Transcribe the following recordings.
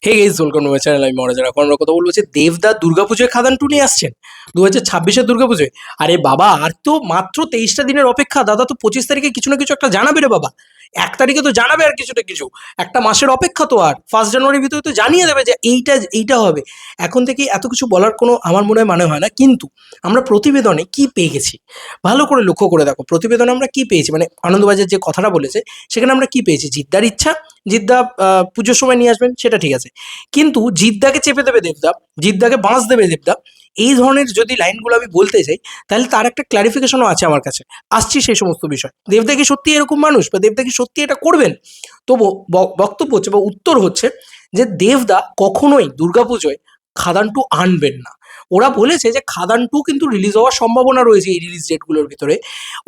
Hey guys, welcome to my channel. আমি মহারাজ। এখন আমরা কথা বলবো যে দেবদা দুর্গাপুজোয় খাদান টু নিয়ে আসছেন 2026-এর দুর্গাপুজোয়। আরে বাবা, আর তো মাত্র 23টা দিনের অপেক্ষা। দাদা তো 25 তারিখে কিছু না কিছু একটা জানাবে রে বাবা। 1 তারিখে তো জানাবে আর কিছু না কিছু। একটা মাসের অপেক্ষা তো, আর 1 জানুয়ারির ভিতরে তো জানিয়ে দেবে যে এইটা এইটা হবে। এখন থেকে এত কিছু বলার কোনো আমার মনে হয় মানে হয় না। কিন্তু আমরা প্রতিবেদনে কি পেয়ে গেছি ভালো করে লক্ষ্য করে দেখো। প্রতিবেদনে আমরা কি পেয়েছি, মানে আনন্দবাজার যে কথাটা বলেছে সেখানে আমরা কি পেয়েছি। জিদ্দার ইচ্ছা, জিদ্দা পুজোর সময় নিয়ে আসবেন, সেটা ঠিক আছে। কিন্তু জিদ্দাকে চেপে দেবে দেবদা, জিদ্দাকে বাঁশ দেবে দেবদা, এই ধরনের যদি লাইনগুলো আমি বলতে চাই, তাহলে তার একটা ক্লারিফিকেশনও আছে আমার কাছে। আসছি সেই সমস্ত বিষয়। দেবদা কি সত্যি এরকম মানুষ, বা দেবদা কি সত্যি এটা করবেন? তো বক্তব্য হচ্ছে বা উত্তর হচ্ছে যে দেবদা কখনোই দুর্গাপুজোয় খাদান টু আনবেন না। ওরা বলেছে যে খাদান টু কিন্তু রিলিজ হওয়ার সম্ভাবনা রয়েছে এই রিলিজ ডেটগুলোর ভিতরে,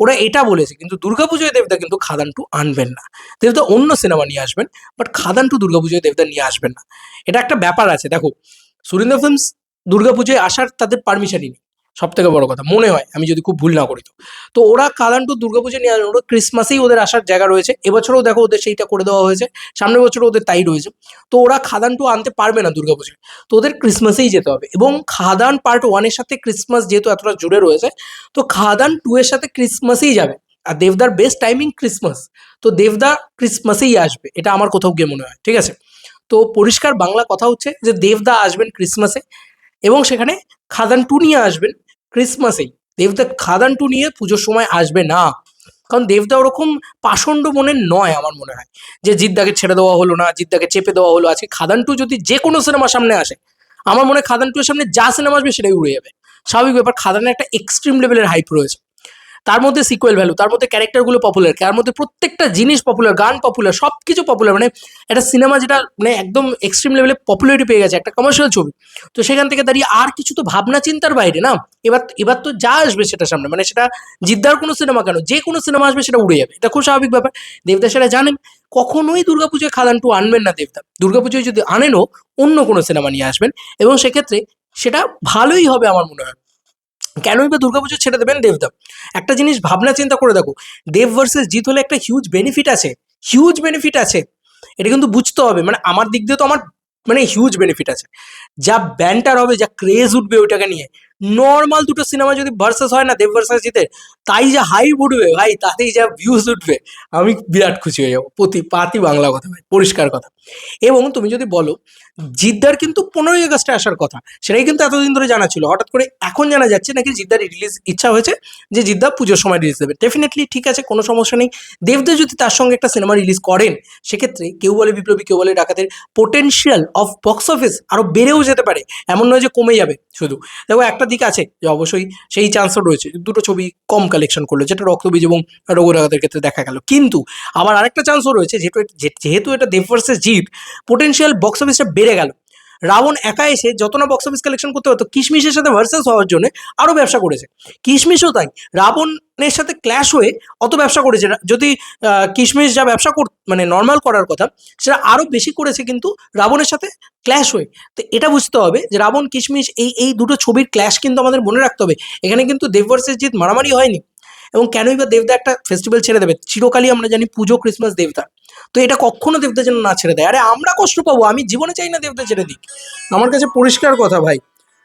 ওরা এটা বলেছে। কিন্তু দুর্গাপুজোয় দেবদা কিন্তু খাদান টু আনবেন না। দেবদা অন্য সিনেমা নিয়ে আসবেন, বাট খাদান টু দুর্গাপুজোয় দেবদা নিয়ে আসবেন না। এটা একটা ব্যাপার আছে। দেখো, সুরিন্দর ফিল্মস দুর্গাপুজোয় আসার তাদের পারমিশনই নেই, সব থেকে বড় কথা মনে হয়, আমি যদি খুব ভুল না করি। তো তো ওরা খাদান টু দুর্গাপুজোয় নিয়ে আসবে, ওরা ক্রিসমাসেই ওদের আসার জায়গা রয়েছে। এবছরও দেখো ওদের সেইটা করে দেওয়া হয়েছে, সামনের বছরও ওদের তাই রয়েছে। তো ওরা খাদান টু আনতে পারবে না দুর্গাপুজোয়, তো ওদের ক্রিসমাসেই যেতে হবে। এবং খাদান পার্ট ওয়ানের সাথে ক্রিসমাস যেহেতু এতটা জুড়ে রয়েছে, তো খাদান টু এর সাথে ক্রিসমাসেই যাবে। আর দেবদার বেস্ট টাইমিং ক্রিসমাস, তো দেবদা ক্রিসমাসেই আসবে, এটা আমার কোথাও গিয়ে মনে হয়। ঠিক আছে, তো পরিষ্কার বাংলা কথা হচ্ছে যে দেবদা আসবেন ক্রিসমাসে, এবং সেখানে খাদান টু নিয়ে আসবেন ক্রিসমাসেই। দেবদা খাদান টু নিয়ে পুজোর সময় আসবে না, কারণ দেবদা ওরকম পাষণ্ড মনের নয় আমার মনে হয়। যে জিদ্দাকে ছেড়ে দেওয়া হলো না, জিদ্দাকে চেপে দেওয়া হলো। আজকে খাদান টু যদি যে কোনো সিনেমার সামনে আসে, আমার মনে হয় খাদান টু এর সামনে যা সিনেমা আসবে সেটাই উড়ে যাবে। স্বাভাবিক ব্যাপার, খাদানের একটা এক্সট্রিম লেভেলের হাইপ রয়েছে, তার মধ্যে সিকুয়েল ভ্যালু, তার মধ্যে ক্যারেক্টারগুলো পপুলার, তার মধ্যে প্রত্যেকটা জিনিস পপুলার, গান পপুলার, সব কিছু পপুলার। মানে একটা সিনেমা যেটা মানে একদম এক্সট্রিম লেভেলে পপুলারিটি পেয়ে গেছে, একটা কমার্শিয়াল ছবি। তো সেখান থেকে দাঁড়িয়ে আর কিছু তো ভাবনা চিন্তার বাইরে না। এবার এবার তো যা আসবে সেটা সামনে, মানে সেটা জিদ্দার কোনো সিনেমা কেন, যে কোনো সিনেমা আসবে সেটা উড়ে যাবে, এটা খুব স্বাভাবিক ব্যাপার। দেবদা সেটা জানেন। কখনোই দুর্গাপুজোয় খাদান টু আনবেন না দেবদা। দুর্গাপুজোয় যদি আনেনও, অন্য কোনো সিনেমা নিয়ে আসবেন, এবং সেক্ষেত্রে সেটা ভালোই হবে আমার মনে হয়। কেনই বা দুর্গাপুজো ছেড়ে দেবেন দেবদা? একটা জিনিস ভাবনা চিন্তা করে দেখো, দেব ভার্সেস জিৎ হলে একটা হিউজ বেনিফিট আছে, হিউজ বেনিফিট আছে। এটা কিন্তু বুঝতে হবে, মানে আমার দিক দিয়ে তো আমার মানে হিউজ বেনিফিট আছে। যা ব্যান্টার হবে, যা ক্রেজ উঠবে ওইটাকে নিয়ে। নর্মাল দুটো সিনেমা যদি ভার্সেস হয় না, দেব ভার্সেস জিতের, তাই যা হাইপ উঠবে ভাই, তাতেই যা ভিউজ উঠবে, আমি বিরাট খুশি হয়ে যাবো। পাতি বাংলা কথা ভাই, পরিষ্কার কথা। এবং তুমি যদি বলো, জিদ্দার কিন্তু 15ই আগস্টে আসার কথা, সেটাই কিন্তু এতদিন ধরে জানা ছিল। হঠাৎ করে এখন জানা যাচ্ছে নাকি জিদ্দার রিলিজ ইচ্ছা হয়েছে, যে জিদ্দা পুজোর সময় রিলিজ দেবে। ডেফিনেটলি ঠিক আছে, কোনো সমস্যা নেই। দেবদা যদি তার সঙ্গে একটা সিনেমা রিলিজ করেন, সেক্ষেত্রে কেউ বলে বিপ্লবী, কেউ বলে ডাকাতের পোটেনশিয়াল অফ বক্স অফিস আরো বেড়েও যেতে পারে, এমন নয় যে কমে যাবে শুধু। দেখো, একটা দিক আছে যে অবশ্যই সেই চান্সও রয়েছে, দুটো ছবি কম কালেকশন করলো, যেটা রক্তবীজ এবং রঘু ডাকাতের ক্ষেত্রে দেখা গেল। কিন্তু আবার আরেকটা চান্সও রয়েছে, যেহেতু এটা দেব ভার্সেস জিৎ, পোটেনশিয়াল বক্স অফিসটা বেড়ে গেল। রাবণ একা এসে যত না বক্স অফিস কালেকশন করতে হতো, কিশমিশের সাথে ভার্সেস হওয়ার জন্য আরো ব্যবসা করেছে। কিশমিশও তাই, রাবণের সাথে ক্ল্যাশ হয়ে অত ব্যবসা করেছে। যদি কিশমিশ যা ব্যবসা মানে নর্মাল করার কথা, সেটা আরো বেশি করেছে কিন্তু রাবণের সাথে ক্ল্যাশ হয়ে। তো এটা বুঝতে হবে যে রাবণ কিশমিশ এই এই দুটো ছবির ক্ল্যাশ কিন্তু আমাদের মনে রাখতে হবে। এখানে কিন্তু দেব ভার্সেস জিৎ মারামারি হয়নি। এবং কেনই বা দেবদা একটা ফেস্টিভ্যাল ছেড়ে দেবে? চিরকালই আমরা জানি পুজো ক্রিসমাস দেবদা, তো এটা কখনো দেবদা যেন না ছেড়ে দেয়। আরে আমরা কষ্ট পাবো, আমি জীবনে চাই না দেবদা ছেড়ে দিক। আমার কাছে পরিষ্কার কথা ভাই,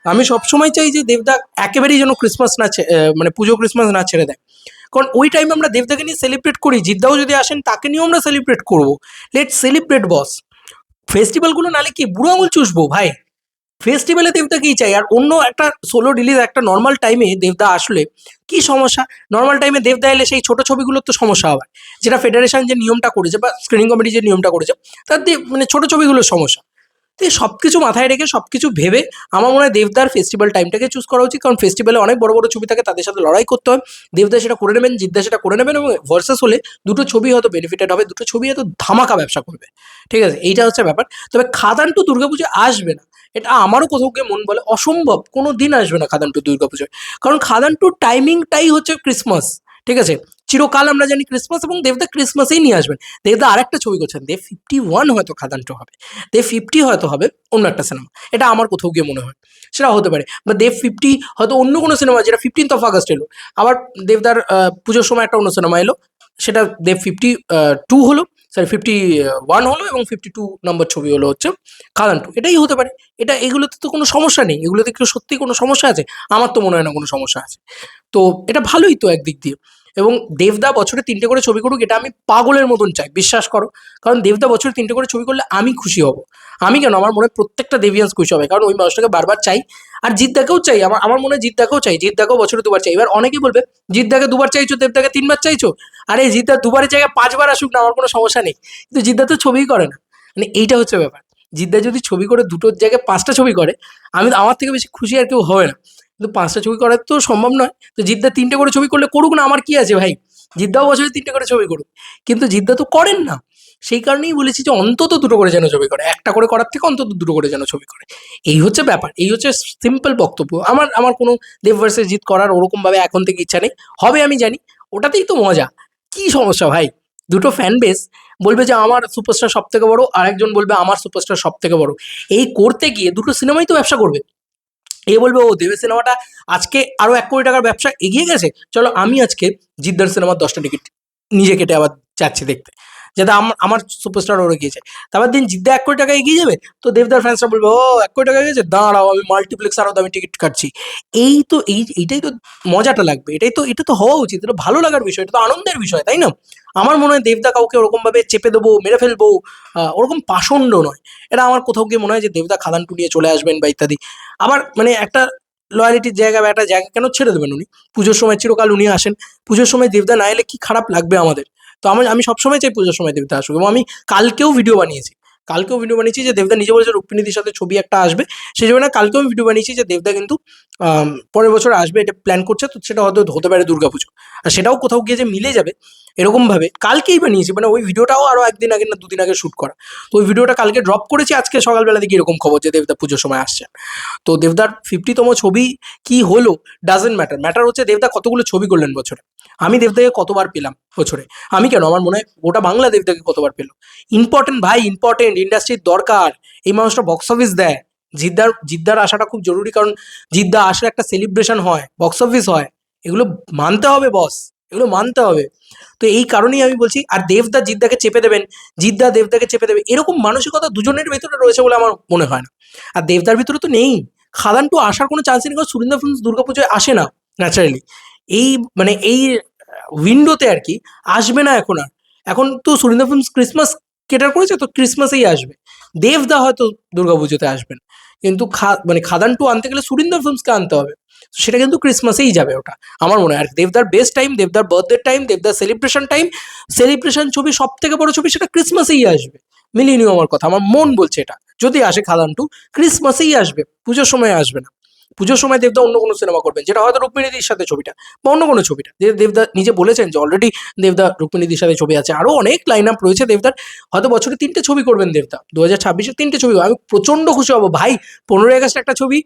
আমি সবসময় চাই যে দেবদা একেবারেই যেন ক্রিসমাস না মানে পুজো ক্রিসমাস না ছেড়ে দেয়। কারণ ওই টাইমে আমরা দেবদাকে নিয়ে সেলিব্রেট করি, জিদ্দাও যদি আসেন তাকে নিয়েও আমরা সেলিব্রেট করবো। লেট সেলিব্রেট বস। ফেস্টিভ্যালগুলো নালে কি বুড়ো আঙুল চুষবো ভাই? ফেস্টিভ্যালে দেবদাকেই চাই। আর অন্য একটা সোলো রিলিজ একটা নর্মাল টাইমে দেবদা আসলে কি সমস্যা? নর্মাল টাইমে দেবদা এলে সেই ছোট ছবিগুলোর তো সমস্যা হবে, যেটা ফেডারেশন যে নিয়মটা করেছে বা স্ক্রিনিং কমিটি যে নিয়মটা করেছে, তার মানে ছোট ছবিগুলোর সমস্যা। তো এই সব কিছু মাথায় রেখে, সব কিছু ভেবে আমার মনে হয় দেবদার ফেস্টিভ্যাল টাইমটাকে চুজ করা উচিত। কারণ ফেস্টিভ্যালে অনেক বড় বড় ছবি থাকে, তাদের সাথে লড়াই করতে হয়। দেবদা সেটা করে নেবেন, জিদ্দা সেটা করে নেবেন, এবং ভার্সেস হলে দুটো ছবি হয়তো বেনিফিটেড হবে, দুটো ছবি হয়তো ধামাকা ব্যবসা করবে। ঠিক আছে, এইটা হচ্ছে ব্যাপার। তবে খাদান টু দুর্গাপুজো আসবে না, এটা আমারও কোথাও গিয়ে মন বলে অসম্ভব। কোনো দিন আসবে না খাদান টু দুর্গাপুজোয়, কারণ খাদান টু টাইমিংটাই হচ্ছে ক্রিসমাস। ঠিক আছে, চিরকাল আমরা জানি ক্রিসমাস, এবং দেবদা ক্রিসমাসেই নিয়ে আসবেন। দেবদা আরেকটা ছবি করছেন, দেব 51 হয়তো খাদান টু হবে, দেব 50 হয়তো হবে অন্য একটা সিনেমা, এটা আমার কোথাও গিয়ে মনে হয়। সেটা হতে পারে, বা দেব 50 হয়তো অন্য কোনো সিনেমা, যেটা 15th আগস্ট এলো। আবার দেবদার পুজোর সময় একটা অন্য সিনেমা এলো, সেটা দেব 52 হলো। সরি 51 হলো এবং 52 নম্বর ছবি হলো হচ্ছে খাদান টু, এটাই হতে পারে। এগুলোতে তো কোনো সমস্যা নেই, এগুলোতে কি সত্যি কোনো সমস্যা আছে? আমার তো মনে হয় না কোনো সমস্যা আছে। তো এটা ভালোই তো একদিক দিয়ে। এবং দেবদা বছরে 3টে করে ছবি করুক, এটা আমি পাগলের মতন চাই, বিশ্বাস করো। কারণ দেবদা বছরে 3টে করে ছবি করলে আমি খুশি হব। আমি কেন, আমার মনে হয় প্রত্যেকটা দেবিয়ান্স খুশি হবে, কারণ ওই মানুষটাকে বারবার চাই। আর জিদ্দাকেও চাই, আমার মনে হয় জিদ্দাকেও চাই, জিদ্দাকেও বছরে 2বার চাই। এবার অনেকেই বলবে জিদ্দাকে 2বার চাইছো, দেবদাকে 3বার চাইছো। আরে জিদ্দা 2বারের জায়গায় 5বার আসুক না, আমার কোনো সমস্যা নেই, কিন্তু জিদ্দা তো ছবিই করে না। মানে এইটা হচ্ছে ব্যাপার। জিদ্দা যদি ছবি করে 2টোর জায়গায় 5টা ছবি করে, আমার থেকে বেশি খুশি আর কেউ হবে না। কিন্তু 5টা ছবি করা তো সম্ভব নয়। তো জিদ্দা 3টে করে ছবি করলে করুক না, আমার কি আছে ভাই, জিদ্দাও বছরে 3টে করে ছবি করুক। কিন্তু জিদ্দা তো করেন না, সেই কারণেই বলেছি যে অন্তত 2টো করে যেন ছবি করে, একটা করে করার থেকে অন্তত 2টো করে যেন ছবি করে। এই হচ্ছে ব্যাপার, এই হচ্ছে সিম্পল বক্তব্য আমার। আমার কোনো দেব ভার্সেস জিৎ করার ওরকম ভাবে এখন থেকে ইচ্ছা নেই, হবে আমি জানি, ওটাতেই তো মজা। কি সমস্যা ভাই? দুটো ফ্যান বেস বলবে যে আমার সুপারস্টার সব থেকে বড়, আরেকজন বলবে আমার সুপারস্টার সব থেকে বড়। এই করতে গিয়ে দুটো সিনেমাই তো ব্যবসা করবে। এ বলবে ও দেবের সিনেমাটা আজকে আরো 1 কোটি টাকার ব্যবসা এগিয়ে গেছে, চলো আমি আজকে জিদ্দার সিনেমার 10টা টিকিট নিজে কেটে আবার যাচ্ছি দেখতে, যাতে আমার সুপারস্টার ওরা গিয়েছে। তারপর দিন জিদ্দা 1 কোটি টাকা এগিয়ে যাবে, তো দেবদার ফ্যান্সরা বলবে ও 1 কোটি টাকা গেছে, দাঁড়াও আমি মাল্টিপ্লেক্স আরো দামি টিকিট কাটছি। এইটাই তো মজাটা লাগবে, এটা তো হওয়া উচিত, এটা ভালো লাগার বিষয়, এটা তো আনন্দের বিষয়, তাই না? আমার মনে হয় দেবদা কাউকে ওরকম ভাবে চেপে দেবো, মেরে ফেলবো, ওরকম পাষণ্ড নয়। এটা আমার কোথাও গিয়ে মনে হয় যে দেবদা খাদান টু নিয়ে চলে আসবেন বা ইত্যাদি। আবার মানে একটা লয়ালিটির জায়গা বা একটা জায়গা কেন ছেড়ে দেবেন উনি? পুজোর সময় চিরকাল উনি আসেন, পুজোর সময় দেবদা না এলে কি খারাপ লাগবে আমাদের? তো আমি সবসময় চাই পুজোর সময় দেবদা আসুক, এবং আমি কালকেও ভিডিও বানিয়েছি যে দেবদা নিজে বলেছে রুক্মিণীদের সাথে ছবি একটা আসবে, সেই জন্য কালকেও আমি ভিডিও বানিয়েছি যে দেবদা কিন্তু পরের বছর আসবে, এটা প্ল্যান করছে, তো সেটা হয়তো হতে পারে দুর্গাপুজো। আর সেটাও কোথাও গিয়ে যে মিলে যাবে এরকম ভাবে কালকেই বানিয়েছি, মানে ওই ভিডিওটাও আরো 1 দিন আগে না 2 দিন আগে শুট করা। তো ওই ভিডিওটা কালকে ড্রপ করেছি, আজকে সকালবেলা দিকে এরকম খবর যে দেবদা পুজোর সময় আসছেন। তো দেবদার 50তম ছবি কি হলো ডাজেন্ট ম্যাটার, ম্যাটার হচ্ছে দেবদা কতগুলো ছবি করলেন বছরে, আমি দেবদাকে কতবার পেলাম বছরে। আমি কেন, আমার মনে হয় গোটা বাংলা দেবদাকে কতবার পেল। ইম্পর্টেন্ট ভাই, ইম্পর্টেন্ট, ইন্ডাস্ট্রির দরকার, এই মানুষটা বক্স অফিস দেয়। জিদ্দার আসাটা খুব জরুরি, কারণ জিদ্দা আসলে একটা সেলিব্রেশন হয়, বক্স অফিস হয়, এগুলো মানতে হবে বস, এগুলো মানতে হবে। তো এই কারণেই আমি বলছি, আর দেবদা জিদ্দাকে চেপে দেবেন, জিদ্দা দেবদাকে চেপে দেবে, এরকম মানসিকতা দুজনের ভেতরে রয়েছে বলে আমার মনে হয় না। আর দেবদার ভিতরে তো নেই, খাদান টু আসার কোনো চান্স নেই, কারণ সুরিন্দর ফিল্মস দুর্গাপুজোয় আসে না ন্যাচারালি। এই মানে এই উইন্ডোতে আর কি আসবে না এখন আর। এখন তো সুরিন্দর ফিল্মস ক্রিসমাস কেটার করেছে, তো ক্রিসমাসেই আসবে। দেবদা হয়তো দুর্গাপুজোতে আসবেন, কিন্তু মানে খাদান টু আনতে গেলে সুরিন্দর ফিল্মসকে আনতে হবে, সেটা কিন্তু ক্রিসমাসেই যাবে ওটা আমার মনে হয়। আর দেবদার বেস্ট টাইম, দেবদার বার্থডে টাইম, দেবদার সেলিব্রেশন টাইম, সেলিব্রেশন ছবি সব থেকে বড় ছবি সেটা ক্রিসমাসেই আসবে। মিলিয়ে নিও আমার কথা, আমার মন বলছে এটা। যদি আসে খাদান টু ক্রিসমাসেই আসবে, পুজোর সময় আসবে না। পুজোর সময় দেবদা অন্য কোনো সিনেমা করবেন, যেটা হয়তো রুক্মিণীদির সাথে ছবিটা, বা অন্য কোনো ছবিটা, যে দেবদা নিজে বলেছেন যে অলরেডি দেবদা রুক্মিণীদির সাথে ছবি আছে, আরো অনেক লাইন আপ রয়েছে দেবদার। হয়তো বছরে 3টে ছবি করবেন দেবদা, 2026-এ 3টে ছবি, আমি প্রচন্ড খুশি হব ভাই। 15ই আগস্ট একটা ছবি,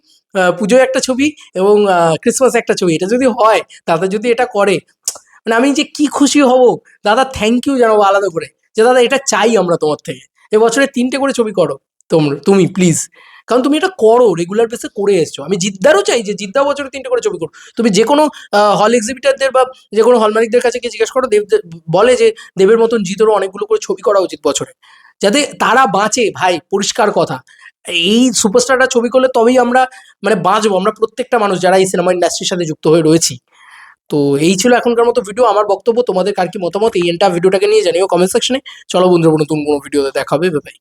পুজোয় একটা ছবি, এবং ক্রিসমাসে একটা ছবি, এটা যদি হয়, দাদা যদি এটা করে, মানে আমি যে কি খুশি হব। দাদা থ্যাংক ইউ জানাবো আলাদা করে, যে দাদা এটা চাই আমরা তোমার থেকে, এবছরে 3টে করে ছবি করো তুমি প্লিজ। কারণ তুমি এটা করো, রেগুলার বেসে করে এসছো। আমি জিদ্দারও চাই যে জিদ্দা বছরে 3টে করে ছবি করো। তুমি যে কোনো হল এক্সিবিটারদের বা যে কোনো হল মালিকদের কাছে গিয়ে জিজ্ঞেস করো, বলে যে দেবের মতন জিতেরও অনেকগুলো করে ছবি করা উচিত বছরে, যাতে তারা বাঁচে ভাই, পরিষ্কার কথা। এই সুপারস্টাররা ছবি করলে তবেই আমরা মানে বাঁচবো, আমরা প্রত্যেকটা মানুষ যারা এই সিনেমা ইন্ডাস্ট্রির সাথে যুক্ত হয়ে রয়েছি। তো এই ছিল এখনকার মতো ভিডিও, আমার বক্তব্য। তোমাদের কার কি মতামত এই এন্টার ভিডিওটাকে নিয়ে জানিও কমেন্ট সেকশনে। চলো বন্ধুরা, নতুন কোনো ভিডিওতে দেখা হবে, বাই বাই।